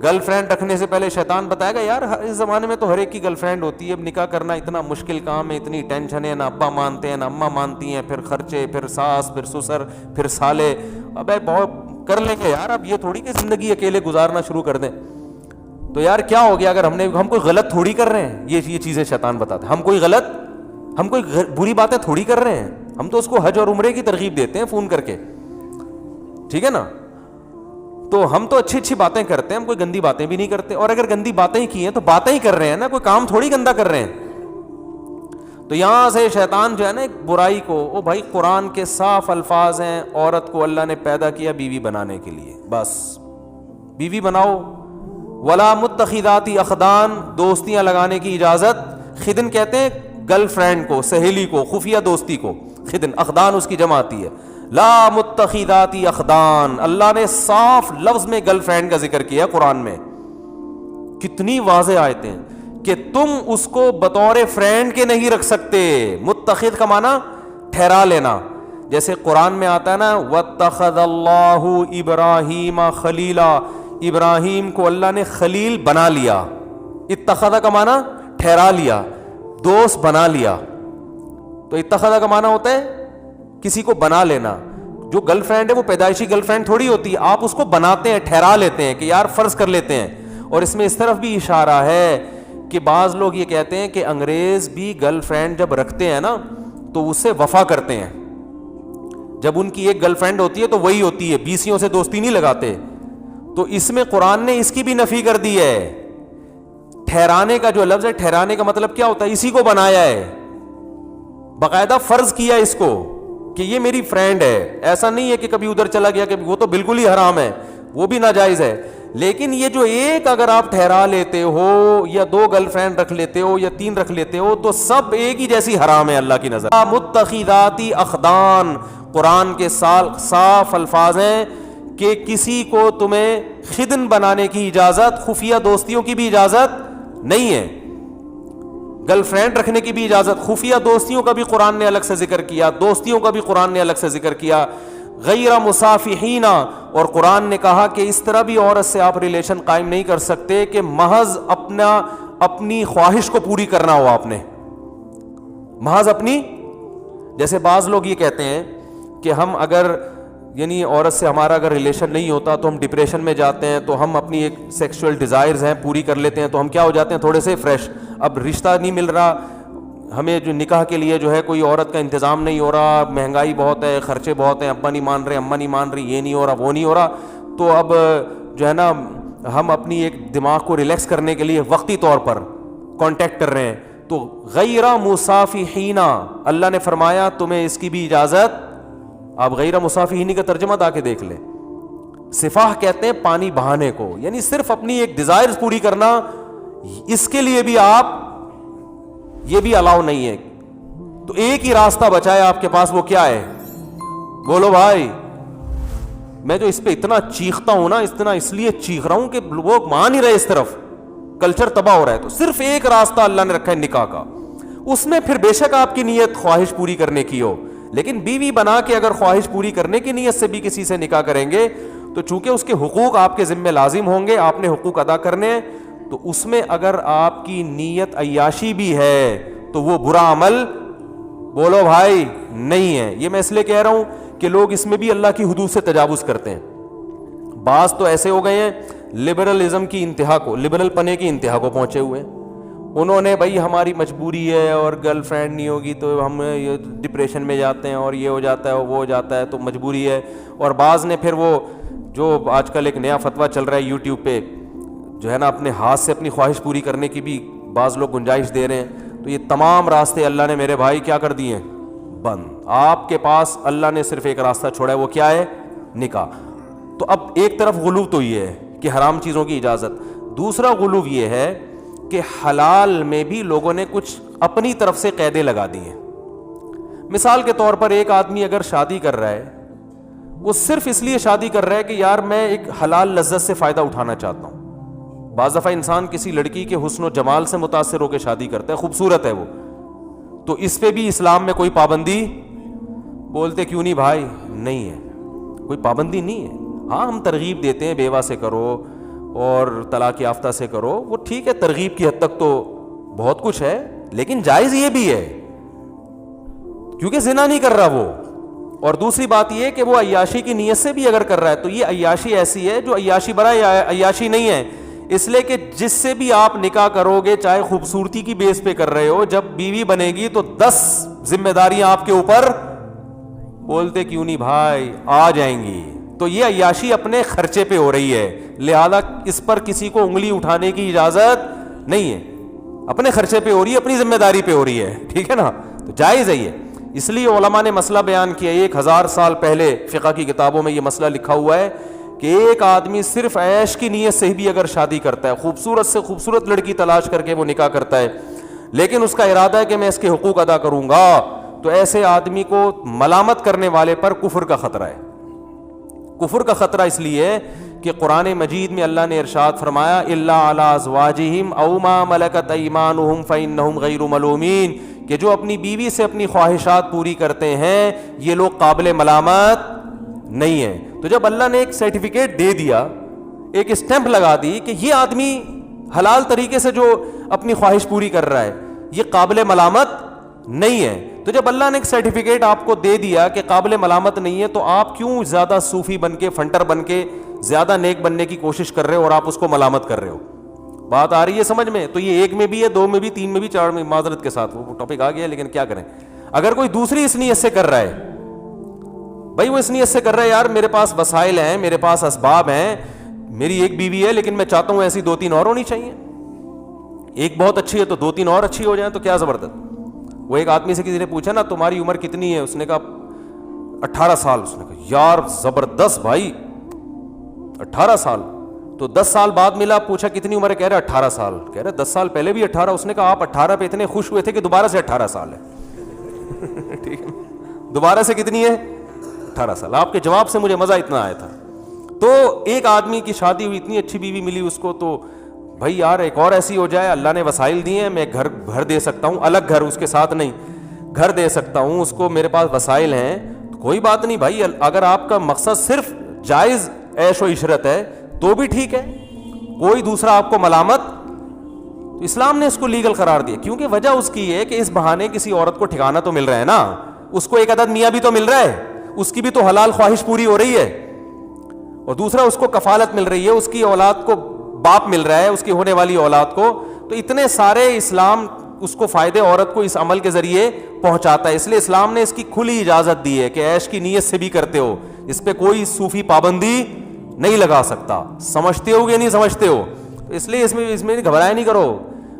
Girl friend رکھنے سے پہلے شیطان بتائے گا یار اس زمانے میں تو ہر ایک کی گرل فرینڈ ہوتی ہے, اب نکاح کرنا اتنا مشکل کام ہے, اتنی ٹینشن ہے, نہ ابا مانتے ہیں نہ اماں مانتی ہیں, پھر خرچے, پھر ساس, پھر سسر, پھر سالے, ابے بہت کر لیں گے یار, اب یہ تھوڑی کہ زندگی اکیلے گزارنا شروع کر دیں. تو یار کیا ہو گیا اگر ہم کوئی غلط تھوڑی کر رہے ہیں, یہ چیزیں شیطان بتاتے ہیں, ہم کوئی بری باتیں تھوڑی کر رہے ہیں, ہم تو اس کو حج اور عمرے کی ترغیب دیتے ہیں فون کر کے, ٹھیک ہے نا. تو ہم تو اچھی اچھی باتیں کرتے ہیں, ہم کوئی گندی باتیں بھی نہیں کرتے, اور اگر گندی باتیں ہی کی ہیں تو باتیں ہی کر رہے ہیں نا, کوئی کام تھوڑی گندا کر رہے ہیں. تو یہاں سے شیطان جو ہے نا ایک برائی کو, او بھائی قرآن کے صاف الفاظ ہیں, عورت کو اللہ نے پیدا کیا بیوی بنانے کے لیے, بس بیوی بناؤ. ولا متخذات اخدان, دوستیاں لگانے کی اجازت. خدن کہتے ہیں گرل فرینڈ کو, سہیلی کو, خفیہ دوستی کو خدن, اخدان اس کی جمع آتی ہے. لا متخذات اخدان, اللہ نے صاف لفظ میں گرل فرینڈ کا ذکر کیا قرآن میں. کتنی واضح آیتیں کہ تم اس کو بطور فرینڈ کے نہیں رکھ سکتے. متخذ کا معنی ٹھہرا لینا, جیسے قرآن میں آتا ہے نا واتخذ اللہ ابراہیم خلیلا, ابراہیم کو اللہ نے خلیل بنا لیا. اتخذ کا معنی ٹھہرا لیا, دوست بنا لیا. تو اتخذ کا معنی ہوتا ہے کسی کو بنا لینا. جو گرل فرینڈ ہے وہ پیدائشی گرل فرینڈ تھوڑی ہوتی ہے, آپ اس کو بناتے ہیں, ٹھہرا لیتے ہیں کہ یار فرض کر لیتے ہیں. اور اس میں اس طرف بھی اشارہ ہے کہ بعض لوگ یہ کہتے ہیں کہ انگریز بھی گرل فرینڈ جب رکھتے ہیں نا تو اس سے وفا کرتے ہیں. جب ان کی ایک گرل فرینڈ ہوتی ہے تو وہی ہوتی ہے, بیسیوں سے دوستی نہیں لگاتے. تو اس میں قرآن نے اس کی بھی نفی کر دی ہے. ٹھہرانے کا جو لفظ ہے, ٹھہرانے کا مطلب کیا ہوتا ہے, اسی کو بنایا ہے, باقاعدہ فرض کیا اس کو کہ یہ میری فرینڈ ہے. ایسا نہیں ہے کہ کبھی ادھر چلا گیا, کہ وہ تو بالکل ہی حرام ہے, وہ بھی ناجائز ہے. لیکن یہ جو ایک اگر آپ ٹھہرا لیتے ہو, یا 2 گرل فرینڈ رکھ لیتے ہو, یا 3 رکھ لیتے ہو, تو سب ایک ہی جیسی حرام ہے اللہ کی نظر. متخذات اخدان, قرآن کے صاف الفاظ ہیں کہ کسی کو تمہیں خدن بنانے کی اجازت, خفیہ دوستیوں کی بھی اجازت نہیں ہے. گرل فرینڈ رکھنے کی بھی اجازت, خفیہ دوستیوں کا بھی قرآن نے الگ سے ذکر کیا, دوستیوں کا بھی قرآن نے الگ سے ذکر کیا. غیر مصافحین, اور قرآن نے کہا کہ اس طرح بھی عورت سے آپ ریلیشن قائم نہیں کر سکتے کہ محض اپنی خواہش کو پوری کرنا ہو. آپ نے محض اپنی, جیسے بعض لوگ یہ کہتے ہیں کہ ہم اگر یعنی عورت سے ہمارا اگر ریلیشن نہیں ہوتا تو ہم ڈپریشن میں جاتے ہیں, تو ہم اپنی ایک سیکسول ڈیزائرز ہیں پوری کر لیتے ہیں, تو ہم کیا ہو جاتے ہیں تھوڑے سے فریش. اب رشتہ نہیں مل رہا ہمیں, جو نکاح کے لیے جو ہے کوئی عورت کا انتظام نہیں ہو رہا, مہنگائی بہت ہے, خرچے بہت ہیں, ابا نہیں مان رہے, اماں نہیں مان رہی, یہ نہیں ہو رہا, وہ نہیں ہو رہا, تو اب جو ہے نا ہم اپنی ایک دماغ کو ریلیکس کرنے کے لیے وقتی طور پر کانٹیکٹ کر رہے ہیں. تو غیر مصافحین, اللہ نے فرمایا تمہیں اس کی بھی اجازت. آپ غیر مصافحین کا ترجمہ دا کے دیکھ لیں. صفاح کہتے ہیں پانی بہانے کو, یعنی صرف اپنی ایک ڈیزائرز پوری کرنا, اس کے لیے بھی آپ یہ بھی الاؤ نہیں ہے. تو ایک ہی راستہ بچا ہے آپ کے پاس, وہ کیا ہے, بولو بھائی. میں جو اس پہ اتنا چیختا ہوں نا, اتنا اس لیے چیخ رہا ہوں کہ لوگ مان ہی رہے, اس طرف کلچر تباہ ہو رہا ہے. تو صرف ایک راستہ اللہ نے رکھا ہے نکاح کا. اس میں پھر بے شک آپ کی نیت خواہش پوری کرنے کی ہو, لیکن بیوی بنا کے اگر خواہش پوری کرنے کی نیت سے بھی کسی سے نکاح کریں گے تو چونکہ اس کے حقوق آپ کے ذمہ لازم ہوں گے, آپ نے حقوق ادا کرنے ہیں, تو اس میں اگر آپ کی نیت عیاشی بھی ہے تو وہ برا عمل, بولو بھائی, نہیں ہے. یہ میں اس لیے کہہ رہا ہوں کہ لوگ اس میں بھی اللہ کی حدود سے تجاوز کرتے ہیں. بعض تو ایسے ہو گئے ہیں لبرلزم کی انتہا کو, لبرل پنے کی انتہا کو پہنچے ہوئے ہیں. انہوں نے بھائی ہماری مجبوری ہے اور گرل فرینڈ نہیں ہوگی تو ہم یہ ڈپریشن میں جاتے ہیں, اور یہ ہو جاتا ہے وہ ہو جاتا ہے, تو مجبوری ہے. اور بعض نے پھر وہ جو آج کل ایک نیا فتویٰ چل رہا ہے یوٹیوب پہ, جو ہے نا اپنے ہاتھ سے اپنی خواہش پوری کرنے کی بھی بعض لوگ گنجائش دے رہے ہیں. تو یہ تمام راستے اللہ نے میرے بھائی کیا کر دیے ہیں, بند. آپ کے پاس اللہ نے صرف ایک راستہ چھوڑا ہے, وہ کیا ہے, نکاح. تو اب ایک طرف غلو تو یہ ہے کہ حرام چیزوں کی اجازت, دوسرا غلو یہ ہے کہ حلال میں بھی لوگوں نے کچھ اپنی طرف سے قیدیں لگا دی ہیں. مثال کے طور پر ایک آدمی اگر شادی کر رہا ہے, وہ صرف اس لیے شادی کر رہا ہے کہ یار میں ایک حلال لذت سے فائدہ اٹھانا چاہتا ہوں. بعض دفعہ انسان کسی لڑکی کے حسن و جمال سے متاثر ہو کے شادی کرتا ہے, خوبصورت ہے وہ, تو اس پہ بھی اسلام میں کوئی پابندی, بولتے کیوں نہیں بھائی, نہیں ہے, کوئی پابندی نہیں ہے. ہاں ہم ترغیب دیتے ہیں بیوہ سے کرو, اور طلاق یافتہ سے کرو، وہ ٹھیک ہے، ترغیب کی حد تک تو بہت کچھ ہے، لیکن جائز یہ بھی ہے کیونکہ زنا نہیں کر رہا وہ. اور دوسری بات یہ کہ وہ عیاشی کی نیت سے بھی اگر کر رہا ہے تو یہ عیاشی ایسی ہے جو عیاشی برا عیاشی نہیں ہے، اس لیے کہ جس سے بھی آپ نکاح کرو گے چاہے خوبصورتی کی بیس پہ کر رہے ہو، جب بیوی بنے گی تو 10 ذمہ داریاں آپ کے اوپر، بولتے کیوں نہیں بھائی، آ جائیں گی. تو یہ عیاشی اپنے خرچے پہ ہو رہی ہے، لہذا اس پر کسی کو انگلی اٹھانے کی اجازت نہیں ہے، اپنے خرچے پہ ہو رہی ہے، اپنی ذمہ داری پہ ہو رہی ہے، ٹھیک ہے نا. تو جائز ہے یہ. اس لیے علماء نے مسئلہ بیان کیا، 1000 سال پہلے فقہ کی کتابوں میں یہ مسئلہ لکھا ہوا ہے کہ ایک آدمی صرف عیش کی نیت سے بھی اگر شادی کرتا ہے، خوبصورت سے خوبصورت لڑکی تلاش کر کے وہ نکاح کرتا ہے، لیکن اس کا ارادہ ہے کہ میں اس کے حقوق ادا کروں گا، تو ایسے آدمی کو ملامت کرنے والے پر کفر کا خطرہ ہے. کفر کا خطرہ اس لیے کہ قرآن مجید میں اللہ نے ارشاد فرمایا الا علی ازواجہم او ما ملکت ایمانہم فانہم غیر ملومین، کہ جو اپنی بیوی سے اپنی خواہشات پوری کرتے ہیں یہ لوگ قابل ملامت نہیں ہیں. تو جب اللہ نے ایک سرٹیفکیٹ دے دیا، ایک اسٹیمپ لگا دی کہ یہ آدمی حلال طریقے سے جو اپنی خواہش پوری کر رہا ہے یہ قابل ملامت نہیں ہے، تو جب اللہ نے ایک سرٹیفکیٹ آپ کو دے دیا کہ قابل ملامت نہیں ہے، تو آپ کیوں زیادہ صوفی بن کے، فنٹر بن کے زیادہ نیک بننے کی کوشش کر رہے ہو اور آپ اس کو ملامت کر رہے ہو؟ بات آ رہی ہے سمجھ میں؟ تو یہ 1 میں بھی ہے، 2 میں بھی، 3 میں بھی، 4 میں، معذرت کے ساتھ وہ ٹاپک آ گیا، لیکن کیا کریں. اگر کوئی دوسری اس نیت سے کر رہا ہے، بھائی وہ اس نیت سے کر رہا ہے یار میرے پاس وسائل ہیں، میرے پاس اسباب ہیں، میری ایک بیوی ہے لیکن میں چاہتا ہوں ایسی 2-3 اور ہونی چاہیے، ایک بہت اچھی ہے تو 2-3 اور اچھی ہو جائیں، تو کیا زبردست. وہ ایک آدمی سے کسی نے پوچھا نا تمہاری عمر کتنی ہے، اس نے کہا 18 سال. اس نے کہا یار زبردست بھائی 18 سال. تو 10 سال بعد ملا، پوچھا کتنی عمر ہے، کہہ رہے 18 سال. کہہ رہے 10 سال پہلے بھی 18. اس نے کہا آپ 18 پہ اتنے خوش ہوئے تھے کہ دوبارہ سے 18 سال ہے. ٹھیک ہے، دوبارہ سے کتنی ہے؟ 18 سال. آپ کے جواب سے مجھے مزہ اتنا آیا تھا. تو ایک آدمی کی شادی ہوئی، اتنی اچھی بیوی ملی اس کو، تو بھائی یار ایک اور ایسی ہو جائے، اللہ نے وسائل دیے ہیں، میں گھر دے سکتا ہوں، الگ گھر اس کے ساتھ نہیں، گھر دے سکتا ہوں اس کو، میرے پاس وسائل ہیں، تو کوئی بات نہیں بھائی. اگر آپ کا مقصد صرف جائز عیش و عشرت ہے تو بھی ٹھیک ہے، کوئی دوسرا آپ کو ملامت، تو اسلام نے اس کو لیگل قرار دیا. کیونکہ وجہ اس کی ہے کہ اس بہانے کسی عورت کو ٹھکانہ تو مل رہا ہے نا، اس کو ایک عدد میاں بھی تو مل رہا ہے، اس کی بھی تو حلال خواہش پوری ہو رہی ہے، اور دوسرا اس کو کفالت مل رہی ہے، اس کی اولاد کو باپ مل رہا ہے، اس کی ہونے والی اولاد کو. تو اتنے سارے اسلام اس کو فائدے عورت کو اس عمل کے ذریعے پہنچاتا ہے. اس لیے اسلام نے اس کی کھلی اجازت دی ہے کہ عیش کی نیت سے بھی کرتے ہو، اس پہ کوئی صوفی پابندی نہیں لگا سکتا. سمجھتے ہو یا نہیں سمجھتے ہو؟ اس لیے اس میں گھبرائے نہیں کرو.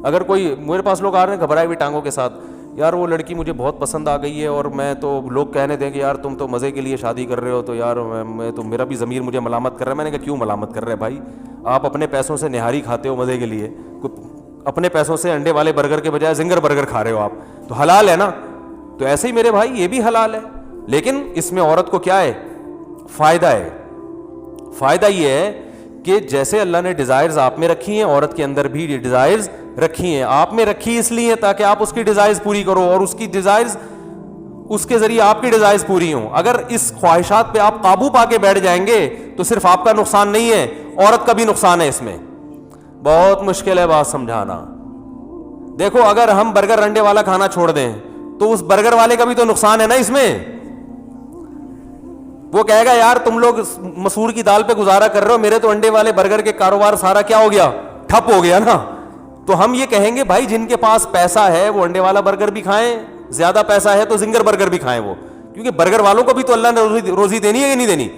اگر کوئی میرے پاس لوگ آ رہے ہیں گھبرائے ہوئی ٹانگوں کے ساتھ، یار وہ لڑکی مجھے بہت پسند آ گئی ہے اور میں تو، لوگ کہنے دیں کہ یار تم تو مزے کے لیے شادی کر رہے ہو، تو یار میں تو، میرا بھی ضمیر مجھے ملامت کر رہا ہے. میں نے کہا کیوں ملامت کر رہے ہیں بھائی؟ آپ اپنے پیسوں سے نہاری کھاتے ہو مزے کے لیے، اپنے پیسوں سے انڈے والے برگر کے بجائے زنگر برگر کھا رہے ہو آپ، تو حلال ہے نا. تو ایسے ہی میرے بھائی یہ بھی حلال ہے، لیکن اس میں عورت کو کیا ہے؟ فائدہ ہے. فائدہ یہ ہے کہ جیسے اللہ نے ڈیزائرز آپ میں رکھی ہیں، عورت کے اندر بھی ڈیزائرز رکھی ہیں. آپ میں رکھی اس لیے تاکہ آپ اس کی ڈیزائرز پوری کرو، اور اس کی ڈیزائرز، اس کے ذریعے آپ کی ڈیزائرز پوری ہوں. اگر اس خواہشات پہ آپ قابو پا کے بیٹھ جائیں گے تو صرف آپ کا نقصان نہیں ہے، عورت کا بھی نقصان ہے. اس میں بہت مشکل ہے بات سمجھانا. دیکھو اگر ہم برگر انڈے والا کھانا چھوڑ دیں تو اس برگر والے کا بھی تو نقصان ہے نا اس میں. وہ کہے گا یار تم لوگ مسور کی دال پہ گزارا کر رہے ہو، میرے تو انڈے والے برگر کے کاروبار سارا کیا ہو گیا؟ ٹھپ ہو گیا نا. تو ہم یہ کہیں گے بھائی جن کے پاس پیسہ ہے وہ انڈے والا برگر بھی کھائیں، زیادہ پیسہ ہے تو زنگر برگر بھی کھائیں وہ، کیونکہ برگر والوں کو بھی تو اللہ نے روزی دینی ہے کہ نہیں دینی.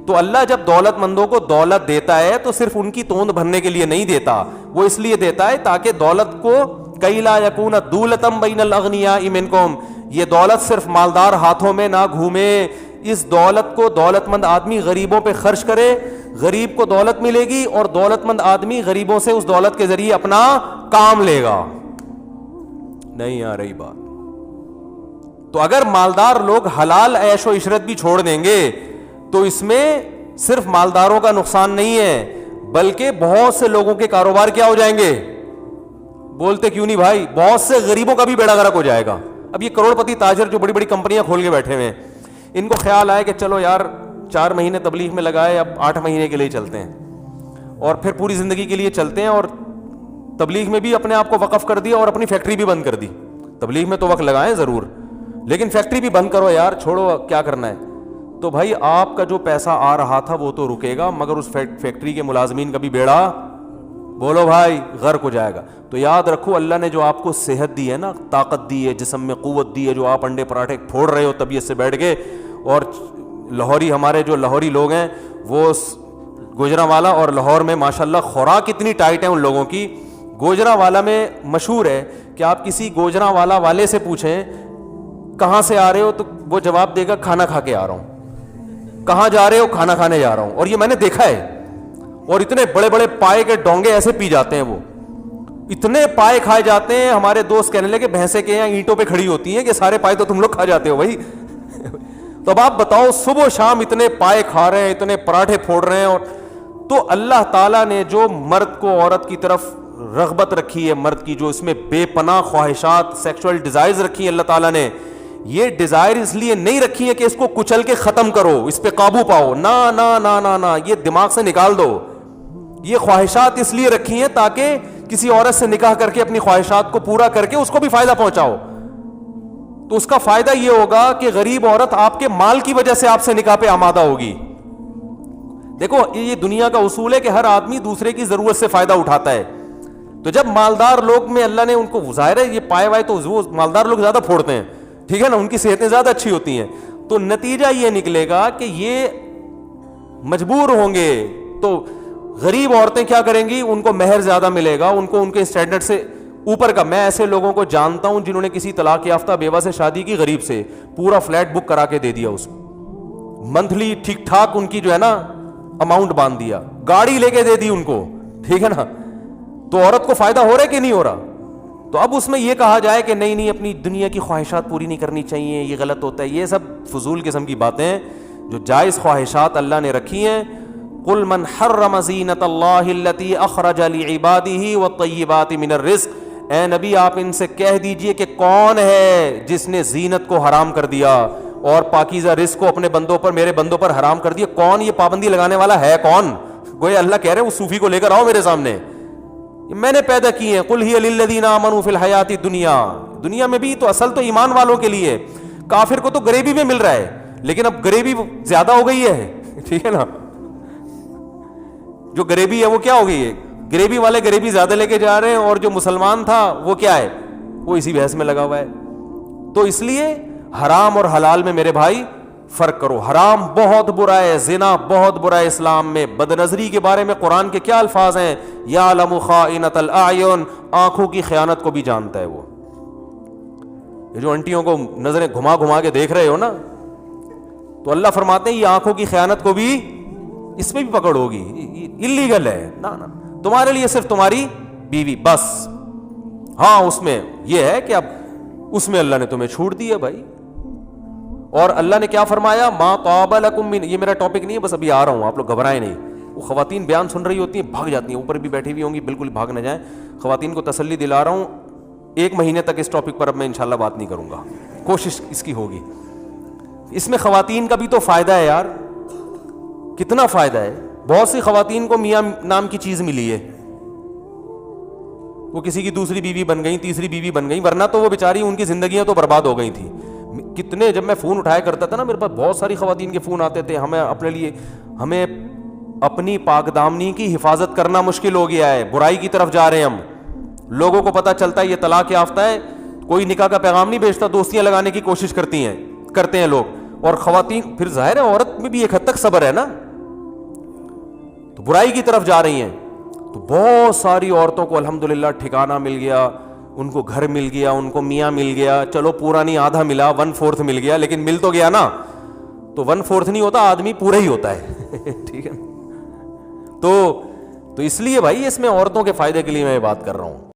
تو اللہ جب دولت مندوں کو دولت دیتا ہے تو صرف ان کی توند بھرنے کے لیے نہیں دیتا، وہ اس لیے دیتا ہے تاکہ دولت کو کئی لا یکون دولتم بین الاغنیاء منکم، یہ دولت صرف مالدار ہاتھوں میں نہ گھومے. اس دولت کو دولت مند آدمی غریبوں پہ خرچ کرے، غریب کو دولت ملے گی، اور دولت مند آدمی غریبوں سے اس دولت کے ذریعے اپنا کام لے گا. نہیں آ رہی بات؟ تو اگر مالدار لوگ حلال عیش و عشرت بھی چھوڑ دیں گے تو اس میں صرف مالداروں کا نقصان نہیں ہے، بلکہ بہت سے لوگوں کے کاروبار کیا ہو جائیں گے؟ بولتے کیوں نہیں بھائی؟ بہت سے غریبوں کا بھی بیڑا غرق ہو جائے گا. اب یہ کروڑ پتی تاجر جو بڑی بڑی کمپنیاں کھول کے بیٹھے ہوئے ہیں، ان کو خیال آئے کہ چلو یار 4 مہینے تبلیغ میں لگائے، اب 8 مہینے کے لیے چلتے ہیں. اور پھر پوری زندگی کے لیے چلتے ہیں, اور تبلیغ میں بھی اپنے آپ کو وقف کر دیا اور اپنی فیکٹری بھی بند کر دی. تبلیغ میں تو وقت لگائیں ضرور, لیکن فیکٹری بھی بند کرو یار, چھوڑو کیا کرنا ہے. تو بھائی آپ کا جو پیسہ آ رہا تھا وہ تو رکے گا, مگر اس فیکٹری کے ملازمین کا بھی بیڑا, بولو بھائی, غرق ہو جائے گا. تو یاد رکھو اللہ نے جو آپ کو صحت دی ہے نا, طاقت دی ہے, جسم میں قوت دی ہے, جو آپ انڈے پراٹھے پھوڑ رہے ہو طبیعت سے بیٹھ کے, اور لاہوری ہمارے جو لاہوری لوگ ہیں وہ گوجرانوالا اور لاہور میں ماشاءاللہ خوراک اتنی ٹائٹ ہے ان لوگوں کی. گوجرانوالا میں مشہور ہے کہ آپ کسی گوجرانوالا والے سے پوچھیں کہاں سے آ رہے ہو, تو وہ جواب دے گا کھانا کھا کے آ رہا ہوں. کہاں جا رہے ہو, کھانا کھانے جا رہا ہوں. اور یہ میں نے دیکھا ہے, اور اتنے بڑے بڑے پائے کے ڈونگے ایسے پی جاتے ہیں, وہ اتنے پائے کھائے جاتے ہیں. ہمارے دوست کہنے لگے بھینسیں کے یہاں اینٹوں پہ کھڑی ہوتی ہیں کہ سارے پائے تو تم لوگ کھا جاتے ہو بھائی. تو اب آپ بتاؤ, صبح و شام اتنے پائے کھا رہے ہیں, اتنے پراٹھے پھوڑ رہے ہیں. اور تو اللہ تعالیٰ نے جو مرد کو عورت کی طرف رغبت رکھی ہے, مرد کی جو اس میں بے پناہ خواہشات, سیکسول ڈیزائرز رکھی ہیں اللہ تعالیٰ نے, یہ ڈیزائر اس لیے نہیں رکھی ہے کہ اس کو کچل کے ختم کرو, اس پہ قابو پاؤ, نا نا نا نا نا, یہ دماغ سے نکال دو. یہ خواہشات اس لیے رکھی ہیں تاکہ کسی عورت سے نکاح کر کے اپنی خواہشات کو پورا کر کے اس کو بھی فائدہ پہنچاؤ. تو اس کا فائدہ یہ ہوگا کہ غریب عورت آپ کے مال کی وجہ سے آپ سے نکاح پہ آمادہ ہوگی. دیکھو یہ دنیا کا اصول ہے کہ ہر آدمی دوسرے کی ضرورت سے فائدہ اٹھاتا ہے. تو جب مالدار لوگ میں اللہ نے ان کو, ظاہر ہے یہ پائے وائے تو وہ مالدار لوگ زیادہ پھوڑتے ہیں, ٹھیک ہے نا, ان کی صحتیں زیادہ اچھی ہوتی ہیں. تو نتیجہ یہ نکلے گا کہ یہ مجبور ہوں گے. تو غریب عورتیں کیا کریں گی, ان کو مہر زیادہ ملے گا, ان کو ان کے اسٹینڈرڈ سے اوپر کا. میں ایسے لوگوں کو جانتا ہوں جنہوں نے کسی طلاق یافتہ بیوہ سے شادی کی, غریب سے, پورا فلیٹ بک کرا کے دے دیا اس کو, منتھلی ٹھیک ٹھاک ان کی جو ہے نا اماؤنٹ باندھ دیا, گاڑی لے کے دے دی ان کو, ٹھیک ہے نا. تو عورت کو فائدہ ہو رہا ہے کہ نہیں ہو رہا؟ تو اب اس میں یہ کہا جائے کہ نہیں نہیں اپنی دنیا کی خواہشات پوری نہیں کرنی چاہیے, یہ غلط ہوتا ہے, یہ سب فضول قسم کی باتیں ہیں. جو جائز خواہشات اللہ نے رکھی ہیں, قل من حرم زینت اللہ التی اخرج لعباده والطیبات من الرزق, اے نبی آپ ان سے کہہ دیجئے کہ کون ہے جس نے زینت کو حرام کر دیا اور پاکیزہ رزق کو اپنے بندوں پر, میرے بندوں پر حرام کر دیا. کون یہ پابندی لگانے والا ہے, کون؟ گویا اللہ کہہ رہے ہیں اس صوفی کو لے کر آؤ میرے سامنے, میں نے پیدا کی ہیں. قل ہی للذین آمنوا فی الحیات الدنیا, دنیا میں بھی تو اصل تو ایمان والوں کے لیے. کافر کو تو غریبی میں مل رہا ہے, لیکن اب غریبی زیادہ ہو گئی ہے, ٹھیک ہے نا. جو غریبی ہے وہ کیا ہو گئی ہے, غریبی والے غریبی زیادہ لے کے جا رہے ہیں, اور جو مسلمان تھا وہ کیا ہے, وہ اسی بحث میں لگا ہوا ہے. تو اس لیے حرام اور حلال میں میرے بھائی فرق کرو. حرام بہت برا ہے, زنا بہت برا ہے اسلام میں. بدنظری کے بارے میں قرآن کے کیا الفاظ ہیں, یعلم خائنۃ الاعین, آنکھوں کی خیانت کو بھی جانتا ہے وہ. یہ جو انٹیوں کو نظریں گھما گھما کے دیکھ رہے ہو نا, تو اللہ فرماتے ہیں یہ آنکھوں کی خیانت کو بھی, اس میں بھی پکڑ ہوگی, اللیگل ہے نا, تمہارے لیے صرف تمہاری بیوی بس. ہاں اس میں یہ ہے کہ اب اس میں اللہ نے تمہیں چھوٹ دی ہے بھائی. اور اللہ نے کیا فرمایا, ما طاب لکم من, یہ میرا ٹاپک نہیں ہے, بس ابھی آ رہا ہوں, آپ لوگ گھبرائیں نہیں. وہ خواتین بیان سن رہی ہوتی ہیں, بھاگ جاتی ہیں, اوپر بھی بیٹھی ہوئی ہوں گی, بالکل بھاگ نہ جائیں. خواتین کو تسلی دلا رہا ہوں, 1 مہینے تک اس ٹاپک پر اب میں انشاءاللہ بات نہیں کروں گا, کوشش اس کی ہوگی. اس میں خواتین کا بھی تو فائدہ ہے یار, کتنا فائدہ ہے. بہت سی خواتین کو میاں نام کی چیز ملی ہے, وہ کسی کی دوسری بیوی بن گئی, تیسری بیوی بن گئی, ورنہ تو وہ بیچاری ان کی زندگیاں تو برباد ہو گئی تھی. کتنے, جب میں فون اٹھایا کرتا تھا نا, میرے پاس بہت ساری خواتین کے فون آتے تھے, ہمیں اپنے لیے, ہمیں اپنی پاک دامنی کی حفاظت کرنا مشکل ہو گیا ہے, برائی کی طرف جا رہے ہیں ہم. لوگوں کو پتہ چلتا ہے یہ طلاق یافتہ ہے, کوئی نکاح کا پیغام نہیں بھیجتا, دوستیاں لگانے کی کوشش کرتے ہیں لوگ. اور خواتین پھر ظاہر ہے عورت میں بھی ایک حد تک صبر ہے نا, تو برائی کی طرف جا رہی ہیں. تو بہت ساری عورتوں کو الحمدللہ ٹھکانہ مل گیا, ان کو گھر مل گیا, ان کو میاں مل گیا. چلو پورا نہیں, آدھا ملا, 1/4 مل گیا, لیکن مل تو گیا نا. تو 1/4 نہیں ہوتا, آدمی پورا ہی ہوتا ہے, ٹھیک ہے. تو اس لیے بھائی اس میں عورتوں کے فائدے کے لیے میں بات کر رہا ہوں.